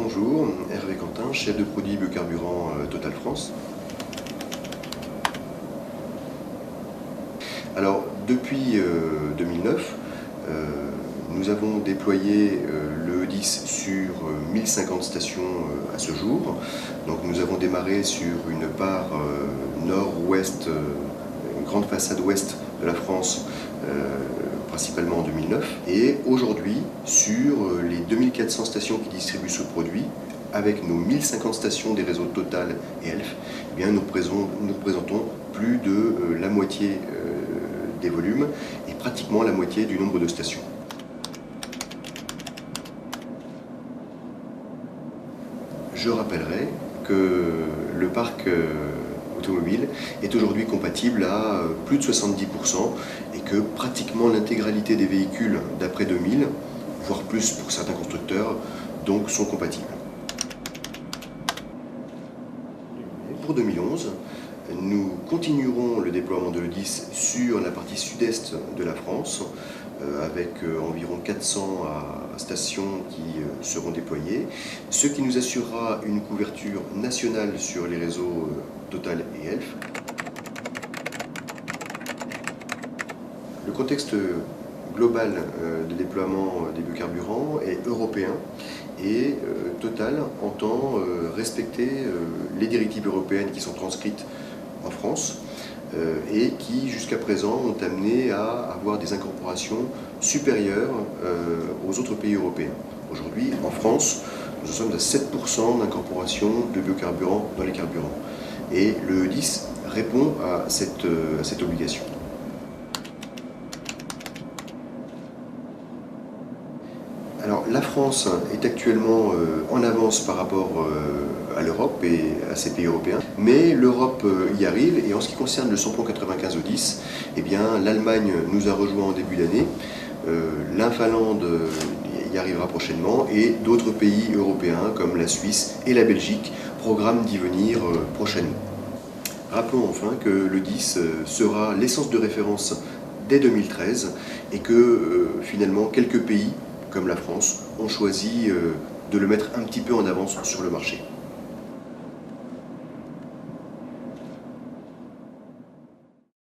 Bonjour, Hervé Quentin, chef de produit biocarburant Total France. Alors, depuis 2009, nous avons déployé le E10 sur 1050 stations à ce jour. Donc, nous avons démarré sur une part nord-ouest, une grande façade ouest de la France, principalement en 2009. Et aujourd'hui, sur les 2400 stations qui distribuent ce produit, avec nos 1050 stations des réseaux Total et Elf, eh bien, nous représentons plus de la moitié des volumes et pratiquement la moitié du nombre de stations. Je rappellerai que le parc automobile est aujourd'hui compatible à plus de 70% et que pratiquement l'intégralité des véhicules d'après 2000, voire plus pour certains constructeurs, donc sont compatibles. Pour 2011, nous continuerons le déploiement de l'E10 sur la partie sud-est de la France, avec environ 400 stations qui seront déployées, ce qui nous assurera une couverture nationale sur les réseaux Total et Elf. Le contexte global de déploiement des biocarburants est européen et Total entend respecter les directives européennes qui sont transcrites en France et qui jusqu'à présent ont amené à avoir des incorporations supérieures aux autres pays européens. Aujourd'hui, en France, nous sommes à 7% d'incorporation de biocarburants dans les carburants. Et le E10 répond à cette obligation. Alors, la France est actuellement en avance par rapport à l'Europe et à ces pays européens, mais l'Europe y arrive, et en ce qui concerne le samplon 95 E10, eh bien, l'Allemagne nous a rejoint en début d'année, la Finlande y arrivera prochainement, et d'autres pays européens comme la Suisse et la Belgique programment d'y venir prochainement. Rappelons enfin que le 10 sera l'essence de référence dès 2013 et que finalement quelques pays comme la France ont choisi de le mettre un petit peu en avance sur le marché.